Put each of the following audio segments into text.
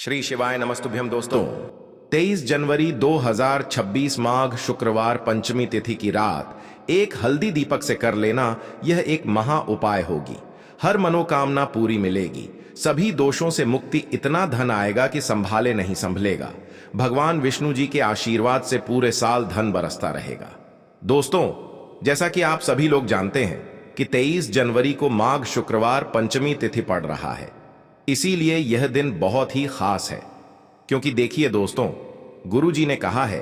श्री शिवाय नमस्तुभ्यम दोस्तों। 23 जनवरी 2026 माघ शुक्रवार पंचमी तिथि की रात एक हल्दी दीपक से कर लेना यह एक महा उपाय होगी। हर मनोकामना पूरी मिलेगी, सभी दोषों से मुक्ति, इतना धन आएगा कि संभाले नहीं संभलेगा। भगवान विष्णु जी के आशीर्वाद से पूरे साल धन बरसता रहेगा। दोस्तों, जैसा कि आप सभी लोग जानते हैं कि 23 जनवरी को माघ शुक्रवार पंचमी तिथि पड़ रहा है, इसीलिए यह दिन बहुत ही खास है। क्योंकि देखिए दोस्तों, गुरु जी ने कहा है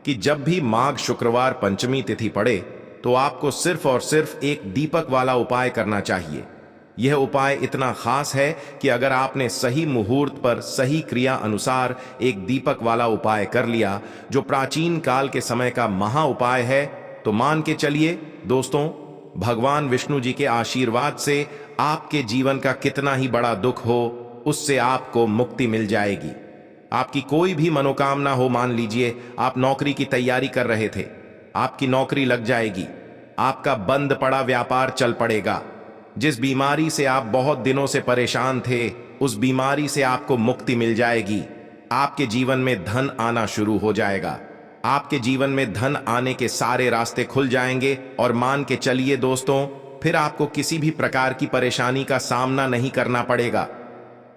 कि जब भी माघ शुक्रवार पंचमी तिथि पड़े तो आपको सिर्फ और सिर्फ एक दीपक वाला उपाय करना चाहिए। यह उपाय इतना खास है कि अगर आपने सही मुहूर्त पर सही क्रिया अनुसार एक दीपक वाला उपाय कर लिया, जो प्राचीन काल के समय का महा उपाय है, तो मान के चलिए दोस्तों, भगवान विष्णु जी के आशीर्वाद से आपके जीवन का कितना ही बड़ा दुख हो, उससे आपको मुक्ति मिल जाएगी। आपकी कोई भी मनोकामना हो, मान लीजिए आप नौकरी की तैयारी कर रहे थे, आपकी नौकरी लग जाएगी, आपका बंद पड़ा व्यापार चल पड़ेगा, जिस बीमारी से आप बहुत दिनों से परेशान थे, उस बीमारी से आपको मुक्ति मिल जाएगी। आपके जीवन में धन आना शुरू हो जाएगा, आपके जीवन में धन आने के सारे रास्ते खुल जाएंगे और मान के चलिए दोस्तों, फिर आपको किसी भी प्रकार की परेशानी का सामना नहीं करना पड़ेगा।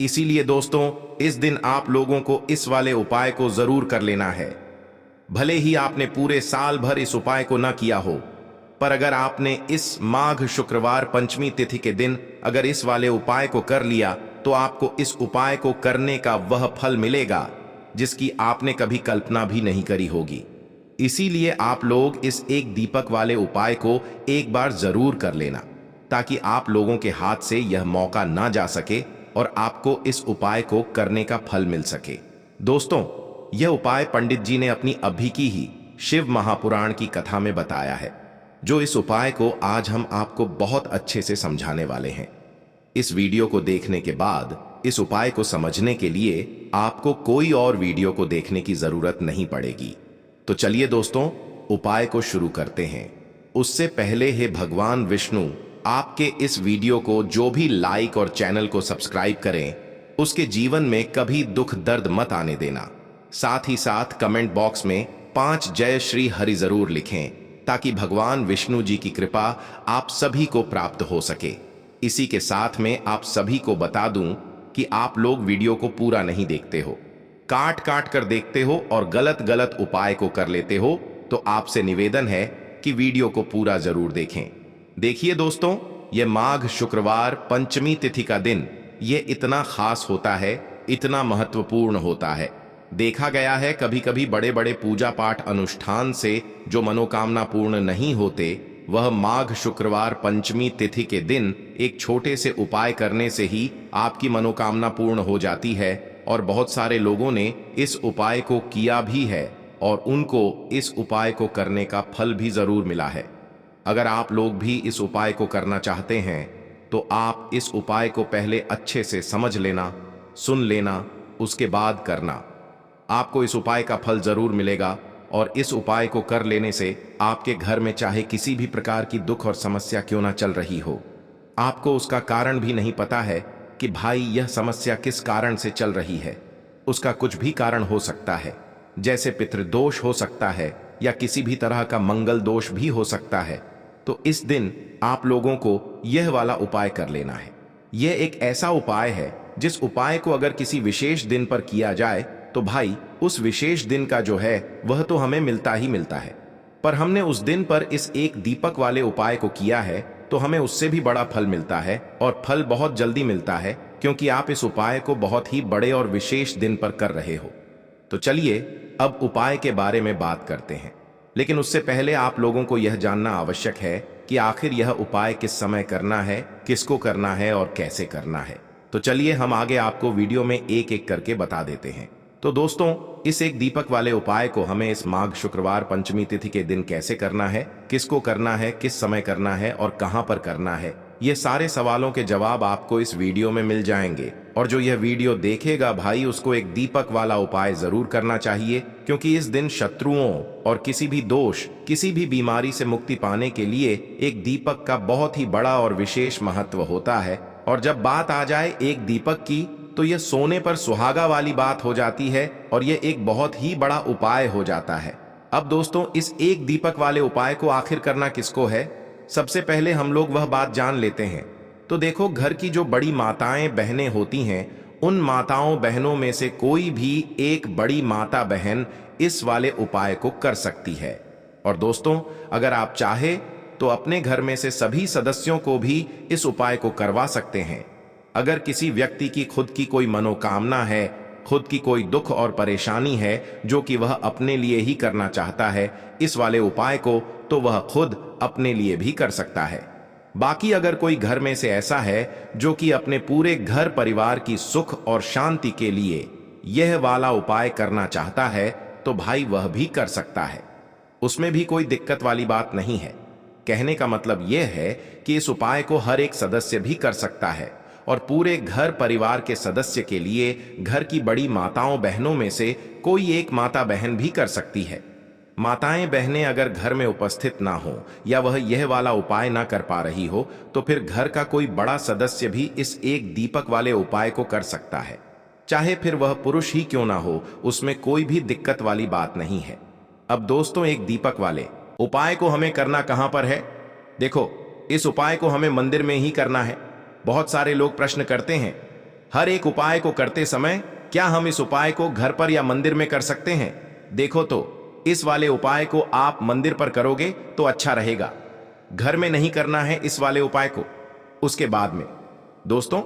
इसीलिए दोस्तों, इस दिन आप लोगों को इस वाले उपाय को जरूर कर लेना है। भले ही आपने पूरे साल भर इस उपाय को न किया हो, पर अगर आपने इस माघ शुक्रवार पंचमी तिथि के दिन अगर इस वाले उपाय को कर लिया, तो आपको इस उपाय को करने का वह फल मिलेगा जिसकी आपने कभी कल्पना भी नहीं करी होगी। इसीलिए आप लोग इस एक दीपक वाले उपाय को एक बार जरूर कर लेना, ताकि आप लोगों के हाथ से यह मौका ना जा सके और आपको इस उपाय को करने का फल मिल सके। दोस्तों, यह उपाय पंडित जी ने अपनी अभी की ही शिव महापुराण की कथा में बताया है, जो इस उपाय को आज हम आपको बहुत अच्छे से समझाने वाले हैं। इस वीडियो को देखने के बाद इस उपाय को समझने के लिए आपको कोई और वीडियो को देखने की जरूरत नहीं पड़ेगी। तो चलिए दोस्तों, उपाय को शुरू करते हैं। उससे पहले हे भगवान विष्णु, आपके इस वीडियो को जो भी लाइक और चैनल को सब्सक्राइब करें, उसके जीवन में कभी दुख दर्द मत आने देना। साथ ही साथ कमेंट बॉक्स में 5 जय श्री हरि जरूर लिखें, ताकि भगवान विष्णु जी की कृपा आप सभी को प्राप्त हो सके। इसी के साथ में आप सभी को बता दूं कि आप लोग वीडियो को पूरा नहीं देखते हो, काट काट कर देखते हो और गलत गलत उपाय को कर लेते हो, तो आपसे निवेदन है कि वीडियो को पूरा जरूर देखें। देखिए दोस्तों, यह माघ शुक्रवार पंचमी तिथि का दिन ये इतना खास होता है, इतना महत्वपूर्ण होता है। देखा गया है कभी कभी बड़े बड़े पूजा पाठ अनुष्ठान से जो मनोकामना पूर्ण नहीं होते, वह माघ शुक्रवार पंचमी तिथि के दिन एक छोटे से उपाय करने से ही आपकी मनोकामना पूर्ण हो जाती है। और बहुत सारे लोगों ने इस उपाय को किया भी है और उनको इस उपाय को करने का फल भी जरूर मिला है। अगर आप लोग भी इस उपाय को करना चाहते हैं, तो आप इस उपाय को पहले अच्छे से समझ लेना, सुन लेना, उसके बाद करना। आपको इस उपाय का फल जरूर मिलेगा और इस उपाय को कर लेने से आपके घर में चाहे किसी भी प्रकार की दुख और समस्या क्यों ना चल रही हो, आपको उसका कारण भी नहीं पता है कि भाई यह समस्या किस कारण से चल रही है। उसका कुछ भी कारण हो सकता है, जैसे पितृदोष हो सकता है या किसी भी तरह का मंगल दोष भी हो सकता है। तो इस दिन आप लोगों को यह वाला उपाय कर लेना है। यह एक ऐसा उपाय है जिस उपाय को अगर किसी विशेष दिन पर किया जाए, तो भाई उस विशेष दिन का जो है वह तो हमें मिलता ही मिलता है, पर हमने उस दिन पर इस एक दीपक वाले उपाय को किया है तो हमें उससे भी बड़ा फल मिलता है, और फल बहुत जल्दी मिलता है, क्योंकि आप इस उपाय को बहुत ही बड़े और विशेष दिन पर कर रहे हो। तो चलिए अब उपाय के बारे में बात करते हैं, लेकिन उससे पहले आप लोगों को यह जानना आवश्यक है कि आखिर यह उपाय किस समय करना है, किसको करना है और कैसे करना है। तो चलिए हम आगे आपको वीडियो में एक एक करके बता देते हैं। तो दोस्तों, इस एक दीपक वाले उपाय को हमें इस माघ शुक्रवार पंचमी तिथि के दिन कैसे करना है, किसको करना है, किस समय करना है और कहां पर करना है, ये सारे सवालों के जवाब आपको इस वीडियो में मिल जाएंगे। और जो यह वीडियो देखेगा भाई, उसको एक दीपक वाला उपाय जरूर करना चाहिए, क्योंकि इस दिन शत्रुओं और किसी भी दोष, किसी भी बीमारी से मुक्ति पाने के लिए एक दीपक का बहुत ही बड़ा और विशेष महत्व होता है। और जब बात आ जाए एक दीपक की, तो यह सोने पर सुहागा वाली बात हो जाती है और यह एक बहुत ही बड़ा उपाय हो जाता है। अब दोस्तों, इस एक दीपक वाले उपाय को आखिर करना किसको है? सबसे पहले हम लोग वह बात जान लेते हैं। तो देखो, घर की जो बड़ी माताएं बहनें होती हैं, उन माताओं बहनों में से कोई भी एक बड़ी माता बहन इस वाले उपाय को कर सकती है। और दोस्तों, अगर आप चाहे तो अपने घर में से सभी सदस्यों को भी इस उपाय को करवा सकते हैं। अगर किसी व्यक्ति की खुद की कोई मनोकामना है, खुद की कोई दुख और परेशानी है जो कि वह अपने लिए ही करना चाहता है इस वाले उपाय को, तो वह खुद अपने लिए भी कर सकता है। बाकी अगर कोई घर में से ऐसा है जो कि अपने पूरे घर परिवार की सुख और शांति के लिए यह वाला उपाय करना चाहता है, तो भाई वह भी कर सकता है। उसमें भी कोई दिक्कत वाली बात नहीं है। कहने का मतलब यह है कि इस उपाय को हर एक सदस्य भी कर सकता है और पूरे घर परिवार के सदस्य के लिए घर की बड़ी माताओं बहनों में से कोई एक माता बहन भी कर सकती है। माताएं बहनें अगर घर में उपस्थित ना हो या वह यह वाला उपाय ना कर पा रही हो, तो फिर घर का कोई बड़ा सदस्य भी इस एक दीपक वाले उपाय को कर सकता है। चाहे फिर वह पुरुष ही क्यों ना हो, उसमें कोई भी दिक्कत वाली बात नहीं है। अब दोस्तों, एक दीपक वाले उपाय को हमें करना कहां पर है? देखो, इस उपाय को हमें मंदिर में ही करना है। बहुत सारे लोग प्रश्न करते हैं, हर एक उपाय को करते समय क्या हम इस उपाय को घर पर या मंदिर में कर सकते हैं? देखो, तो इस वाले उपाय को आप मंदिर पर करोगे तो अच्छा रहेगा, घर में नहीं करना है इस वाले उपाय को। उसके बाद में दोस्तों,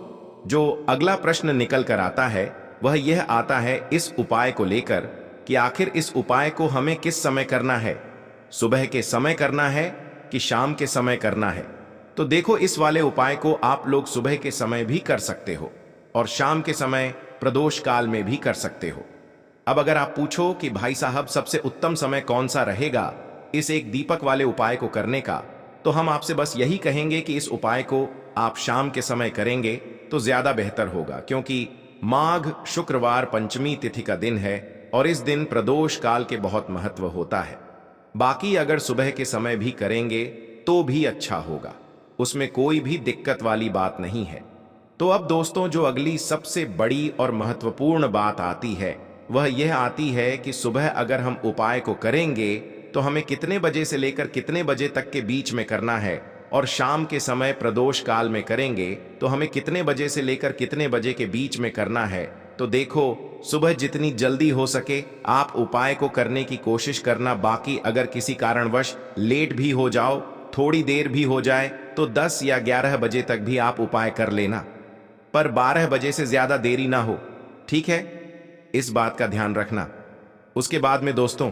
जो अगला प्रश्न निकल कर आता है वह यह आता है इस उपाय को लेकर कि आखिर इस उपाय को हमें किस समय करना है? सुबह के समय करना है कि शाम के समय करना है? तो देखो, इस वाले उपाय को आप लोग सुबह के समय भी कर सकते हो और शाम के समय प्रदोष काल में भी कर सकते हो। अब अगर आप पूछो कि भाई साहब सबसे उत्तम समय कौन सा रहेगा इस एक दीपक वाले उपाय को करने का, तो हम आपसे बस यही कहेंगे कि इस उपाय को आप शाम के समय करेंगे तो ज्यादा बेहतर होगा, क्योंकि माघ शुक्रवार पंचमी तिथि का दिन है और इस दिन प्रदोष काल के बहुत महत्व होता है। बाकी अगर सुबह के समय भी करेंगे तो भी अच्छा होगा, उसमें कोई भी दिक्कत वाली बात नहीं है। तो अब दोस्तों, जो अगली सबसे बड़ी और महत्वपूर्ण बात आती है वह यह आती है कि सुबह अगर हम उपाय को करेंगे तो हमें कितने बजे से लेकर कितने बजे तक के बीच में करना है, और शाम के समय प्रदोष काल में करेंगे तो हमें कितने बजे से लेकर कितने बजे के बीच में करना है। तो देखो, सुबह जितनी जल्दी हो सके आप उपाय को करने की कोशिश करना। बाकी अगर किसी कारणवश लेट भी हो जाओ, थोड़ी देर भी हो जाए, तो 10 या 11 बजे तक भी आप उपाय कर लेना, पर 12 बजे से ज्यादा देरी ना हो, ठीक है? इस बात का ध्यान रखना। उसके बाद में दोस्तों,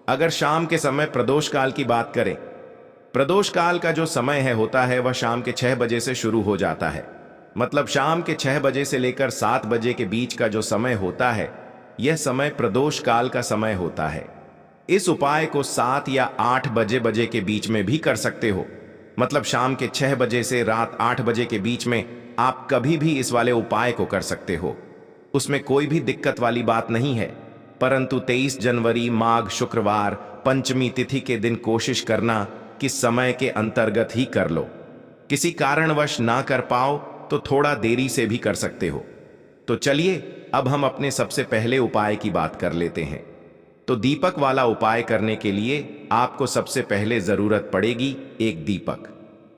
अगर शाम के समय प्रदोष काल की बात करें, प्रदोष काल का जो समय है होता है वह शाम के 6 बजे से शुरू हो जाता है। मतलब शाम के 6 बजे से लेकर 7 बजे के बीच का जो समय होता है, यह समय प्रदोष काल का समय होता है। इस उपाय को 7 या 8 बजे के बीच में भी कर सकते हो। मतलब शाम के 6 बजे से रात 8 बजे के बीच में आप कभी भी इस वाले उपाय को कर सकते हो, उसमें कोई भी दिक्कत वाली बात नहीं है। परंतु 23 जनवरी माघ शुक्रवार पंचमी तिथि के दिन कोशिश करना कि समय के अंतर्गत ही कर लो। किसी कारणवश ना कर पाओ तो थोड़ा देरी से भी कर सकते हो। तो चलिए, अब हम अपने सबसे पहले उपाय की बात कर लेते हैं। तो दीपक वाला उपाय करने के लिए आपको सबसे पहले जरूरत पड़ेगी एक दीपक।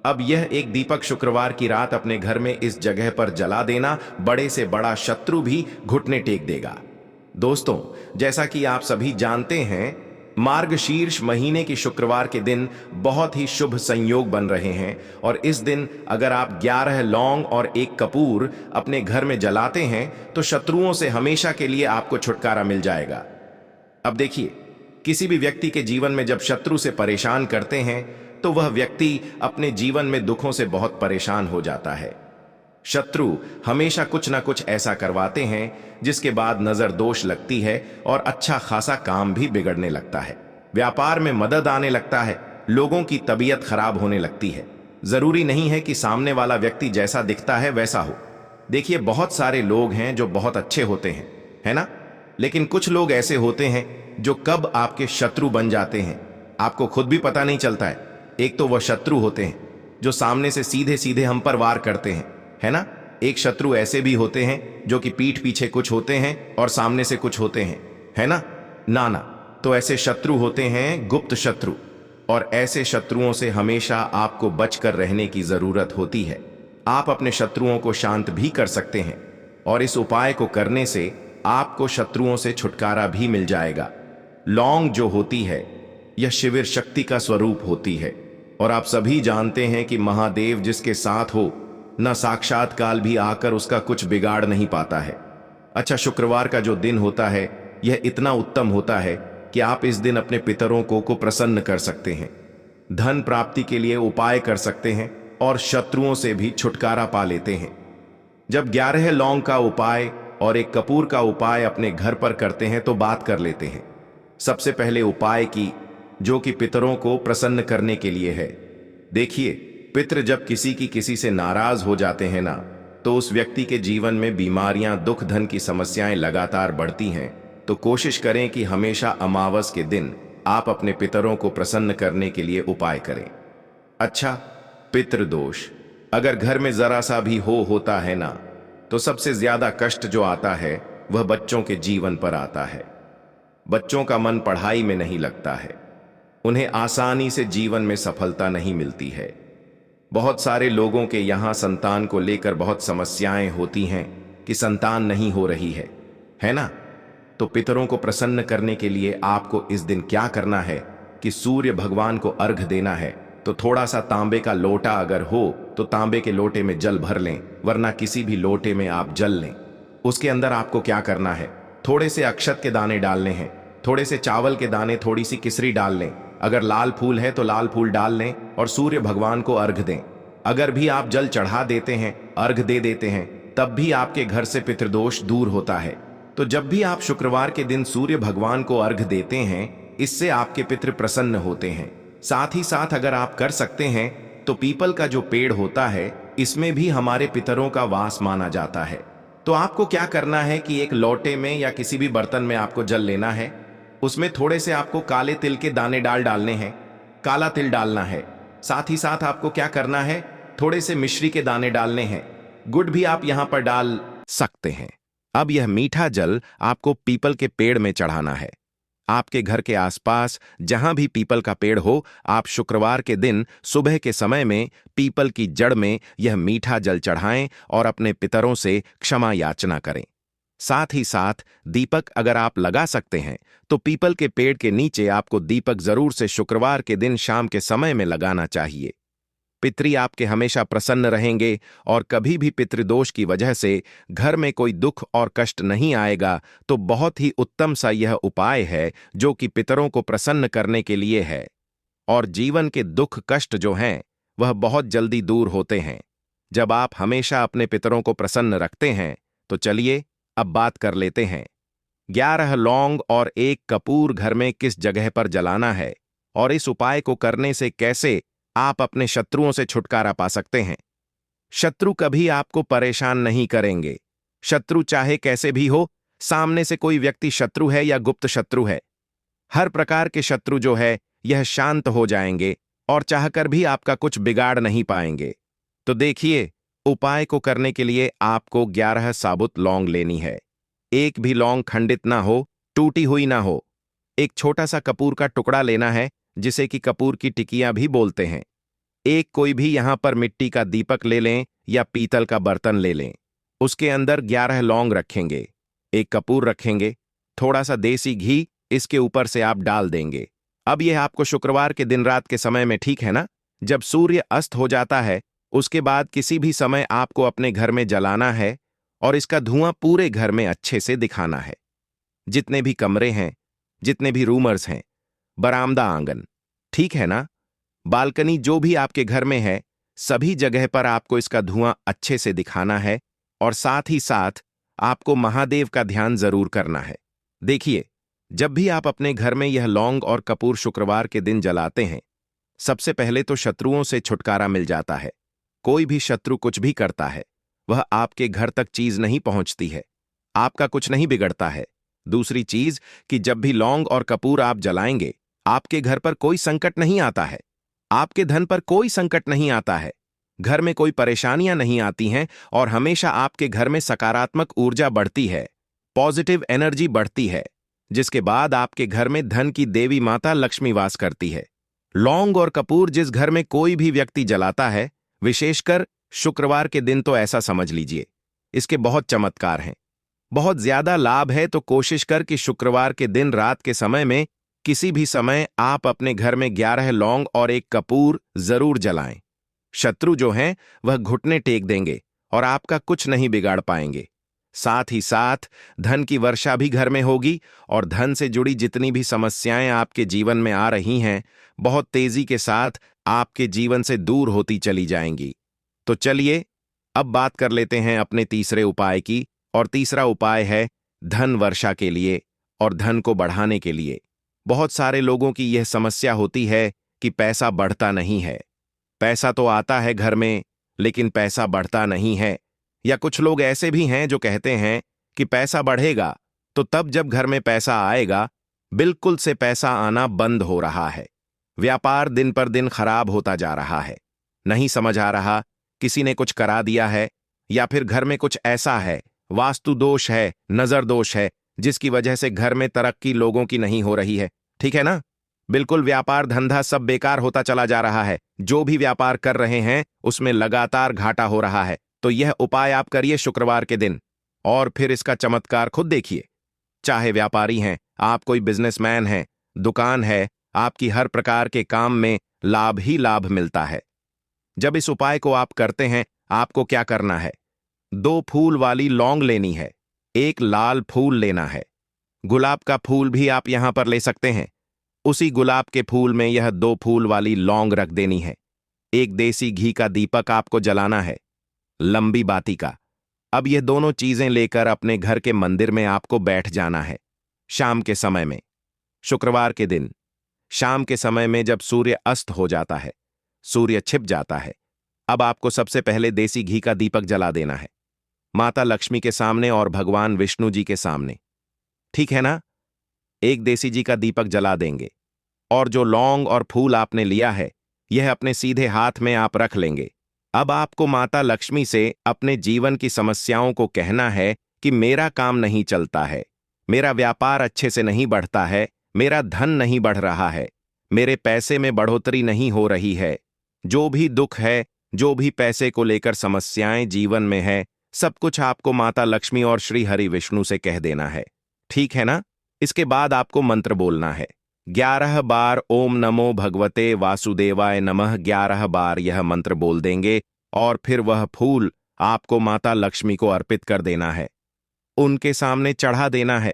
अब यह एक दीपक शुक्रवार की रात अपने घर में इस जगह पर जला देना, बड़े से बड़ा शत्रु भी घुटने टेक देगा। दोस्तों, जैसा कि आप सभी जानते हैं, मार्गशीर्ष महीने की शुक्रवार के दिन बहुत ही शुभ संयोग बन रहे हैं और इस दिन अगर आप 11 लौंग और 1 कपूर अपने घर में जलाते हैं तो शत्रुओं से हमेशा के लिए आपको छुटकारा मिल जाएगा। अब देखिए, किसी भी व्यक्ति के जीवन में जब शत्रु से परेशान करते हैं तो वह व्यक्ति अपने जीवन में दुखों से बहुत परेशान हो जाता है। शत्रु हमेशा कुछ ना कुछ ऐसा करवाते हैं जिसके बाद नजर दोष लगती है और अच्छा खासा काम भी बिगड़ने लगता है, व्यापार में मदद आने लगता है, लोगों की तबीयत खराब होने लगती है। जरूरी नहीं है कि सामने वाला व्यक्ति जैसा दिखता है वैसा हो। देखिए, बहुत सारे लोग हैं जो बहुत अच्छे होते हैं, है ना? लेकिन कुछ लोग ऐसे होते हैं जो कब आपके शत्रु बन जाते हैं आपको खुद भी पता नहीं चलता है। एक तो वह शत्रु होते हैं जो सामने से सीधे सीधे हम पर वार करते हैं, है ना? एक शत्रु ऐसे भी होते हैं जो कि पीठ पीछे कुछ होते हैं और सामने से कुछ होते हैं, है ना? ना ना, तो ऐसे शत्रु होते हैं गुप्त शत्रु, और ऐसे शत्रुओं से हमेशा आपको बचकर रहने की जरूरत होती है। आप अपने शत्रुओं को शांत भी कर सकते हैं, और इस उपाय को करने से आपको शत्रुओं से छुटकारा भी मिल जाएगा। लौंग जो होती है, यह शिविर शक्ति का स्वरूप होती है, और आप सभी जानते हैं कि महादेव जिसके साथ हो, न साक्षात काल भी आकर उसका कुछ बिगाड़ नहीं पाता है। अच्छा, शुक्रवार का जो दिन होता है यह इतना उत्तम होता है कि आप इस दिन अपने पितरों को प्रसन्न कर सकते हैं, धन प्राप्ति के लिए उपाय कर सकते हैं और शत्रुओं से भी छुटकारा पा लेते हैं। जब 11 लौंग का उपाय और एक कपूर का उपाय अपने घर पर करते हैं तो बात कर लेते हैं। सबसे पहले उपाय की, जो कि पितरों को प्रसन्न करने के लिए है। देखिए, पितृ जब किसी से नाराज हो जाते हैं ना, तो उस व्यक्ति के जीवन में बीमारियां, दुख, धन की समस्याएं लगातार बढ़ती हैं। तो कोशिश करें कि हमेशा अमावस के दिन आप अपने पितरों को प्रसन्न करने के लिए उपाय करें। अच्छा, पितृदोष अगर घर में जरा सा भी होता है ना, तो सबसे ज्यादा कष्ट जो आता है वह बच्चों के जीवन पर आता है। बच्चों का मन पढ़ाई में नहीं लगता है, उन्हें आसानी से जीवन में सफलता नहीं मिलती है। बहुत सारे लोगों के यहाँ संतान को लेकर बहुत समस्याएं होती हैं कि संतान नहीं हो रही है ना? तो पितरों को प्रसन्न करने के लिए आपको इस दिन क्या करना है कि सूर्य भगवान को अर्घ देना है। तो थोड़ा सा तांबे का लोटा अगर हो तो तांबे के लोटे में जल भर लें, वरना किसी भी लोटे में आप जल लें। उसके अंदर आपको क्या करना है, थोड़े से अक्षत के दाने डालने हैं, थोड़े से चावल के दाने, थोड़ी सी किसरी डाल लें। अगर लाल फूल है तो लाल फूल डाल लें और सूर्य भगवान को अर्घ दें। अगर भी आप जल चढ़ा देते हैं, अर्घ दे देते हैं, तब भी आपके घर से पितृदोष दूर होता है। तो जब भी आप शुक्रवार के दिन सूर्य भगवान को अर्घ देते हैं, इससे आपके पितृ प्रसन्न होते हैं। साथ ही साथ अगर आप कर सकते हैं तो पीपल का जो पेड़ होता है, इसमें भी हमारे पितरों का वास माना जाता है। तो आपको क्या करना है कि एक लोटे में या किसी भी बर्तन में आपको जल लेना है, उसमें थोड़े से आपको काले तिल के दाने डालने हैं, काला तिल डालना है। साथ ही साथ आपको क्या करना है, थोड़े से मिश्री के दाने डालने हैं, गुड़ भी आप यहां पर डाल सकते हैं। अब यह मीठा जल आपको पीपल के पेड़ में चढ़ाना है। आपके घर के आसपास जहां भी पीपल का पेड़ हो, आप शुक्रवार के दिन सुबह के समय में पीपल की जड़ में यह मीठा जल चढ़ाएं और अपने पितरों से क्षमा याचना करें। साथ ही साथ दीपक अगर आप लगा सकते हैं तो पीपल के पेड़ के नीचे आपको दीपक जरूर से शुक्रवार के दिन शाम के समय में लगाना चाहिए। पितृ आपके हमेशा प्रसन्न रहेंगे और कभी भी पितृदोष की वजह से घर में कोई दुख और कष्ट नहीं आएगा। तो बहुत ही उत्तम सा यह उपाय है जो कि पितरों को प्रसन्न करने के लिए है, और जीवन के दुख कष्ट जो हैं वह बहुत जल्दी दूर होते हैं जब आप हमेशा अपने पितरों को प्रसन्न रखते हैं। तो चलिए अब बात कर लेते हैं 11 लौंग और 1 कपूर घर में किस जगह पर जलाना है, और इस उपाय को करने से कैसे आप अपने शत्रुओं से छुटकारा पा सकते हैं। शत्रु कभी आपको परेशान नहीं करेंगे। शत्रु चाहे कैसे भी हो, सामने से कोई व्यक्ति शत्रु है या गुप्त शत्रु है, हर प्रकार के शत्रु जो है यह शांत हो जाएंगे और चाहकर भी आपका कुछ बिगाड़ नहीं पाएंगे। तो देखिए, उपाय को करने के लिए आपको 11 साबुत लौंग लेनी है। एक भी लौंग खंडित ना हो, टूटी हुई ना हो। एक छोटा सा कपूर का टुकड़ा लेना है, जिसे कि कपूर की टिकियां भी बोलते हैं। एक कोई भी यहां पर मिट्टी का दीपक ले लें या पीतल का बर्तन ले लें। उसके अंदर 11 लौंग रखेंगे, एक कपूर रखेंगे, थोड़ा सा देसी घी इसके ऊपर से आप डाल देंगे। अब यह आपको शुक्रवार के दिन रात के समय में, ठीक है ना, जब सूर्य अस्त हो जाता है, उसके बाद किसी भी समय आपको अपने घर में जलाना है और इसका धुआं पूरे घर में अच्छे से दिखाना है। जितने भी कमरे हैं, जितने भी रूमर्स हैं, बरामदा, आंगन, ठीक है ना, बालकनी, जो भी आपके घर में है, सभी जगह पर आपको इसका धुआं अच्छे से दिखाना है। और साथ ही साथ आपको महादेव का ध्यान जरूर करना है। देखिए, जब भी आप अपने घर में यह लौंग और कपूर शुक्रवार के दिन जलाते हैं, सबसे पहले तो शत्रुओं से छुटकारा मिल जाता है। कोई भी शत्रु कुछ भी करता है, वह आपके घर तक चीज नहीं पहुंचती है, आपका कुछ नहीं बिगड़ता है। दूसरी चीज कि जब भी लौंग और कपूर आप जलाएंगे, आपके घर पर कोई संकट नहीं आता है, आपके धन पर कोई संकट नहीं आता है। घर में कोई परेशानियां नहीं आती हैं और हमेशा आपके घर में सकारात्मक ऊर्जा बढ़ती है, पॉजिटिव एनर्जी बढ़ती है, जिसके बाद आपके घर में धन की देवी माता लक्ष्मी वास करती है। लौंग और कपूर जिस घर में कोई भी व्यक्ति जलाता है, विशेषकर शुक्रवार के दिन, तो ऐसा समझ लीजिए इसके बहुत चमत्कार हैं, बहुत ज्यादा लाभ है। तो कोशिश कर कि शुक्रवार के दिन रात के समय में किसी भी समय आप अपने घर में 11 लौंग और 1 कपूर जरूर जलाएं। शत्रु जो हैं वह घुटने टेक देंगे और आपका कुछ नहीं बिगाड़ पाएंगे। साथ ही साथ धन की वर्षा भी घर में होगी और धन से जुड़ी जितनी भी समस्याएं आपके जीवन में आ रही हैं, बहुत तेजी के साथ आपके जीवन से दूर होती चली जाएंगी। तो चलिए अब बात कर लेते हैं अपने तीसरे उपाय की, और तीसरा उपाय है धन वर्षा के लिए और धन को बढ़ाने के लिए। बहुत सारे लोगों की यह समस्या होती है कि पैसा बढ़ता नहीं है। पैसा तो आता है घर में, लेकिन पैसा बढ़ता नहीं है। या कुछ लोग ऐसे भी हैं जो कहते हैं कि पैसा बढ़ेगा तो तब जब घर में पैसा आएगा। बिल्कुल से पैसा आना बंद हो रहा है। व्यापार दिन पर दिन खराब होता जा रहा है। नहीं समझ आ रहा, किसी ने कुछ करा दिया है या फिर घर में कुछ ऐसा है, वास्तु दोष है, नजर दोष है, जिसकी वजह से घर में तरक्की लोगों की नहीं हो रही है। ठीक है ना? बिल्कुल व्यापार धंधा सब बेकार होता चला जा रहा है। जो भी व्यापार कर रहे हैं उसमें लगातार घाटा हो रहा है। तो यह उपाय आप करिए शुक्रवार के दिन और फिर इसका चमत्कार खुद देखिए। चाहे व्यापारी हैं, आप कोई बिजनेसमैन हैं, दुकान है, आपकी हर प्रकार के काम में लाभ ही लाभ मिलता है। जब इस उपाय को आप करते हैं, आपको क्या करना है? 2 फूल वाली लौंग लेनी है, 1 लाल फूल लेना है। गुलाब का फूल भी आप यहां पर ले सकते हैं। उसी गुलाब के फूल में यह 2 फूल वाली लौंग रख देनी है। 1 देसी घी का दीपक आपको जलाना है, लंबी बाती का। अब ये दोनों चीजें लेकर अपने घर के मंदिर में आपको बैठ जाना है। शाम के समय में, शुक्रवार के दिन शाम के समय में जब सूर्य अस्त हो जाता है, सूर्य छिप जाता है, अब आपको सबसे पहले देसी घी का दीपक जला देना है, माता लक्ष्मी के सामने और भगवान विष्णु जी के सामने। ठीक है ना? 1 देसी घी का दीपक जला देंगे और जो लौंग और फूल आपने लिया है, यह अपने सीधे हाथ में आप रख लेंगे। अब आपको माता लक्ष्मी से अपने जीवन की समस्याओं को कहना है कि मेरा काम नहीं चलता है, मेरा व्यापार अच्छे से नहीं बढ़ता है, मेरा धन नहीं बढ़ रहा है, मेरे पैसे में बढ़ोतरी नहीं हो रही है। जो भी दुख है, जो भी पैसे को लेकर समस्याएं जीवन में है, सब कुछ आपको माता लक्ष्मी और श्री हरि विष्णु से कह देना है। ठीक है ना? इसके बाद आपको मंत्र बोलना है। 11 बार ओम नमो भगवते वासुदेवाय नमः 11 बार यह मंत्र बोल देंगे और फिर वह फूल आपको माता लक्ष्मी को अर्पित कर देना है, उनके सामने चढ़ा देना है।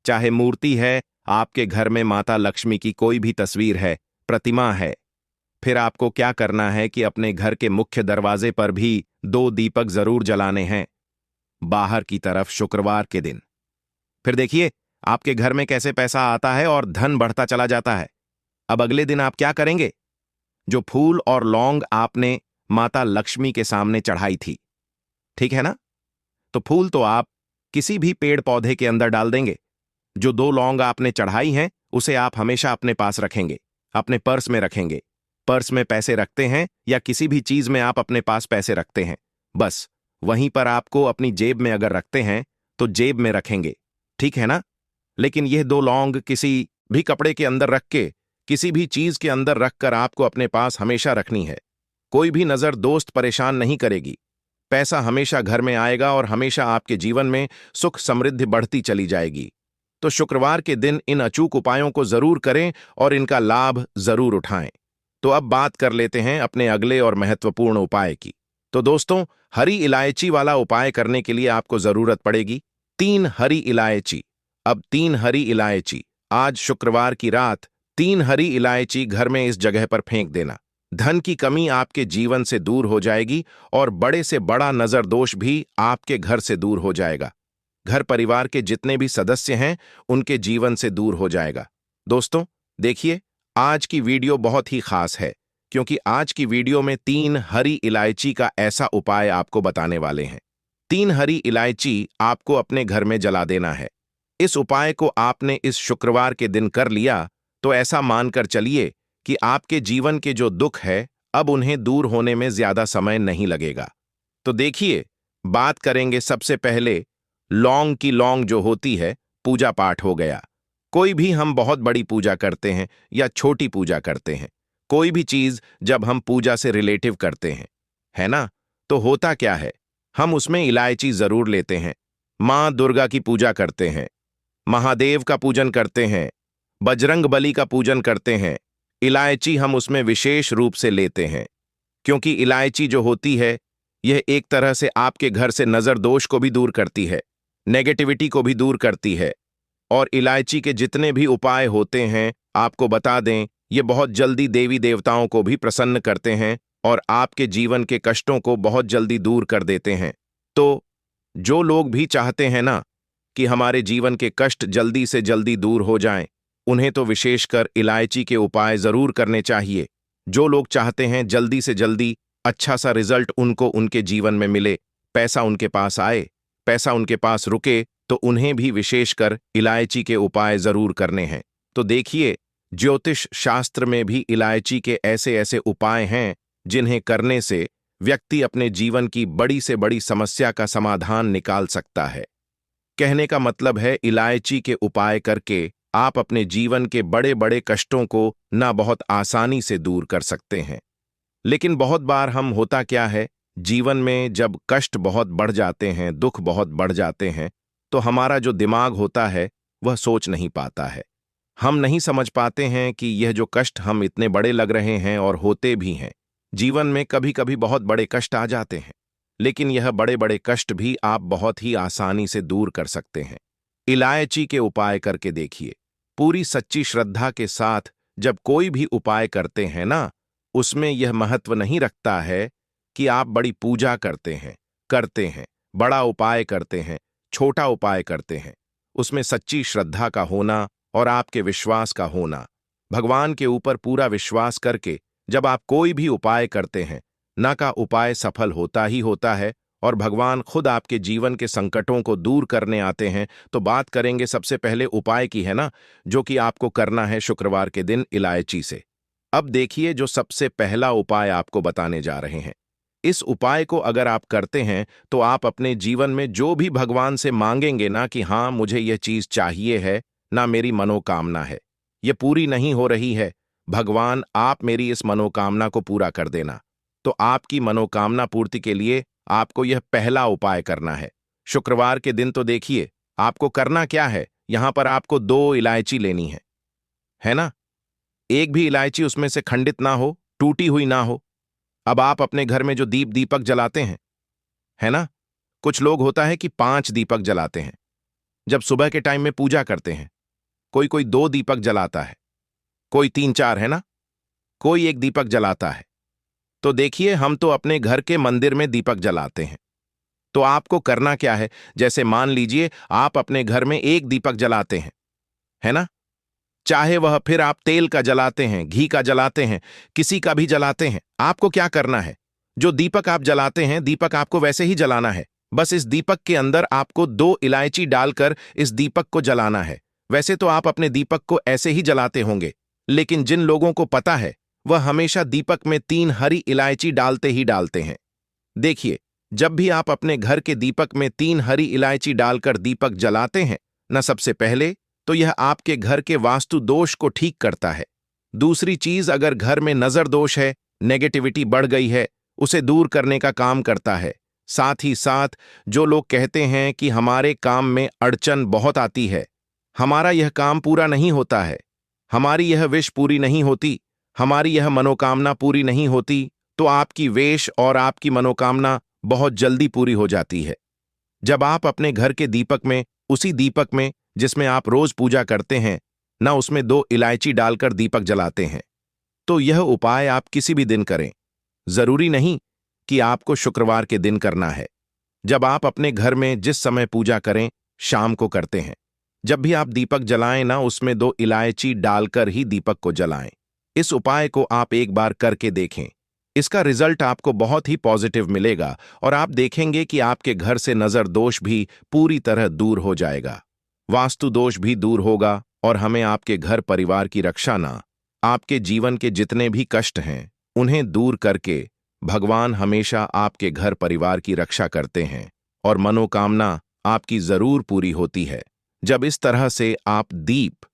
चाहे मूर्ति है, आपके घर में माता लक्ष्मी की कोई भी तस्वीर है, प्रतिमा है, फिर आपको क्या करना है कि अपने घर के मुख्य दरवाजे पर भी 2 दीपक जरूर जलाने हैं, बाहर की तरफ शुक्रवार के दिन। फिर देखिए आपके घर में कैसे पैसा आता है और धन बढ़ता चला जाता है। अब अगले दिन आप क्या करेंगे? जो फूल और लौंग आपने माता लक्ष्मी के सामने चढ़ाई थी, ठीक है ना, तो फूल तो आप किसी भी पेड़ पौधे के अंदर डाल देंगे। जो 2 लौंग आपने चढ़ाई हैं उसे आप हमेशा अपने पास रखेंगे, अपने पर्स में रखेंगे। पर्स में पैसे रखते हैं या किसी भी चीज में आप अपने पास पैसे रखते हैं, बस वहीं पर आपको अपनी जेब में अगर रखते हैं तो जेब में रखेंगे। ठीक है ना? लेकिन यह 2 लौंग किसी भी कपड़े के अंदर रख के, किसी भी चीज के अंदर रखकर आपको अपने पास हमेशा रखनी है। कोई भी नजर दोस्त परेशान नहीं करेगी। पैसा हमेशा घर में आएगा और हमेशा आपके जीवन में सुख समृद्धि बढ़ती चली जाएगी। तो शुक्रवार के दिन इन अचूक उपायों को जरूर करें और इनका लाभ जरूर उठाएं। तो अब बात कर लेते हैं अपने अगले और महत्वपूर्ण उपाय की। तो दोस्तों, हरी इलायची वाला उपाय करने के लिए आपको जरूरत पड़ेगी 3 हरी इलायची। अब 3 हरी इलायची, आज शुक्रवार की रात 3 हरी इलायची घर में इस जगह पर फेंक देना। धन की कमी आपके जीवन से दूर हो जाएगी और बड़े से बड़ा नजर दोष भी आपके घर से दूर हो जाएगा। घर परिवार के जितने भी सदस्य हैं उनके जीवन से दूर हो जाएगा। दोस्तों देखिए, आज की वीडियो बहुत ही खास है क्योंकि आज की वीडियो में 3 हरी इलायची का ऐसा उपाय आपको बताने वाले हैं। 3 हरी इलायची आपको अपने घर में जला देना है। इस उपाय को आपने इस शुक्रवार के दिन कर लिया तो ऐसा मानकर चलिए कि आपके जीवन के जो दुख है, अब उन्हें दूर होने में ज्यादा समय नहीं लगेगा। तो देखिए, बात करेंगे सबसे पहले लौंग की। लौंग जो होती है, पूजा पाठ हो गया। कोई भी हम बहुत बड़ी पूजा करते हैं या छोटी पूजा करते हैं, कोई भी चीज जब हम पूजा से रिलेटिव करते हैं, है ना, तो होता क्या है, हम उसमें इलायची जरूर लेते हैं। माँ दुर्गा की पूजा करते हैं, महादेव का पूजन करते हैं, बजरंग बली का पूजन करते हैं, इलायची हम उसमें विशेष रूप से लेते हैं। क्योंकि इलायची जो होती है, यह एक तरह से आपके घर से नजर दोष को भी दूर करती है, नेगेटिविटी को भी दूर करती है। और इलायची के जितने भी उपाय होते हैं, आपको बता दें, ये बहुत जल्दी देवी देवताओं को भी प्रसन्न करते हैं और आपके जीवन के कष्टों को बहुत जल्दी दूर कर देते हैं। तो जो लोग भी चाहते हैं ना कि हमारे जीवन के कष्ट जल्दी से जल्दी दूर हो जाएं, उन्हें तो विशेषकर इलायची के उपाय जरूर करने चाहिए। जो लोग चाहते हैं जल्दी से जल्दी अच्छा सा रिजल्ट उनको उनके जीवन में मिले, पैसा उनके पास आए, पैसा उनके पास रुके, तो उन्हें भी विशेषकर इलायची के उपाय जरूर करने हैं। तो देखिए, ज्योतिष शास्त्र में भी इलायची के ऐसे ऐसे उपाय हैं जिन्हें करने से व्यक्ति अपने जीवन की बड़ी से बड़ी समस्या का समाधान निकाल सकता है। कहने का मतलब है, इलायची के उपाय करके आप अपने जीवन के बड़े बड़े कष्टों को ना बहुत आसानी से दूर कर सकते हैं। लेकिन बहुत बार हम होता क्या है, जीवन में जब कष्ट बहुत बढ़ जाते हैं, दुख बहुत बढ़ जाते हैं, तो हमारा जो दिमाग होता है वह सोच नहीं पाता है। हम नहीं समझ पाते हैं कि यह जो कष्ट हम इतने बड़े लग रहे हैं और होते भी हैं। जीवन में कभी कभी बहुत बड़े कष्ट आ जाते हैं, लेकिन यह बड़े बड़े कष्ट भी आप बहुत ही आसानी से दूर कर सकते हैं। इलायची के उपाय करके देखिए। पूरी सच्ची श्रद्धा के साथ जब कोई भी उपाय करते हैं ना, उसमें यह महत्व नहीं रखता है कि आप बड़ी पूजा करते हैं, बड़ा उपाय करते हैं, छोटा उपाय करते हैं। उसमें सच्ची श्रद्धा का होना और आपके विश्वास का होना, भगवान के ऊपर पूरा विश्वास करके जब आप कोई भी उपाय करते हैं, ना का उपाय सफल होता ही होता है और भगवान खुद आपके जीवन के संकटों को दूर करने आते हैं। तो बात करेंगे सबसे पहले उपाय की, है ना, जो कि आपको करना है शुक्रवार के दिन इलायची से। अब देखिए, जो सबसे पहला उपाय आपको बताने जा रहे हैं, इस उपाय को अगर आप करते हैं तो आप अपने जीवन में जो भी भगवान से मांगेंगे ना कि हाँ मुझे यह चीज चाहिए है, ना मेरी मनोकामना है, यह पूरी नहीं हो रही है, भगवान आप मेरी इस मनोकामना को पूरा कर देना। तो आपकी मनोकामना पूर्ति के लिए आपको यह पहला उपाय करना है। शुक्रवार के दिन तो देखिए, आपको करना क्या है, यहां पर आपको 2 इलायची लेनी है ना। एक भी इलायची उसमें से खंडित ना हो, टूटी हुई ना हो। अब आप अपने घर में जो दीपक जलाते हैं, है ना, कुछ लोग होता है कि 5 दीपक जलाते हैं जब सुबह के टाइम में पूजा करते हैं। कोई कोई 2 दीपक जलाता है, कोई 3-4, है ना, कोई 1 दीपक जलाता है। तो देखिए, हम तो अपने घर के मंदिर में दीपक जलाते हैं। तो आपको करना क्या है, जैसे मान लीजिए आप अपने घर में 1 दीपक जलाते हैं, है ना, चाहे वह फिर आप तेल का जलाते हैं, घी का जलाते हैं, किसी का भी जलाते हैं, आपको क्या करना है, जो दीपक आप जलाते हैं, दीपक आपको वैसे ही जलाना है। बस इस दीपक के अंदर आपको 2 इलायची डालकर इस दीपक को जलाना है। वैसे तो आप अपने दीपक को ऐसे ही जलाते होंगे, लेकिन जिन लोगों को पता है वह हमेशा दीपक में 3 हरी इलायची डालते ही डालते हैं। देखिए, जब भी आप अपने घर के दीपक में 3 हरी इलायची डालकर दीपक जलाते हैं न, सबसे पहले तो यह आपके घर के वास्तु दोष को ठीक करता है। दूसरी चीज, अगर घर में नजर दोष है, नेगेटिविटी बढ़ गई है, उसे दूर करने का काम करता है। साथ ही साथ जो लोग कहते हैं कि हमारे काम में अड़चन बहुत आती है, हमारा यह काम पूरा नहीं होता है, हमारी यह विश पूरी नहीं होती, हमारी यह मनोकामना पूरी नहीं होती, तो आपकी वेश और आपकी मनोकामना बहुत जल्दी पूरी हो जाती है। जब आप अपने घर के दीपक में, उसी दीपक में जिसमें आप रोज पूजा करते हैं ना, उसमें 2 इलायची डालकर दीपक जलाते हैं, तो यह उपाय आप किसी भी दिन करें। जरूरी नहीं कि आपको शुक्रवार के दिन करना है। जब आप अपने घर में जिस समय पूजा करें, शाम को करते हैं, जब भी आप दीपक जलाएं ना, उसमें 2 इलायची डालकर ही दीपक को जलाएं। इस उपाय को आप एक बार करके देखें, इसका रिजल्ट आपको बहुत ही पॉजिटिव मिलेगा और आप देखेंगे कि आपके घर से नजर दोष भी पूरी तरह दूर हो जाएगा, वास्तु दोष भी दूर होगा और हमें आपके घर परिवार की रक्षा ना, आपके जीवन के जितने भी कष्ट हैं उन्हें दूर करके भगवान हमेशा आपके घर परिवार की रक्षा करते हैं और मनोकामना आपकी जरूर पूरी होती है। जब इस तरह से आप दीप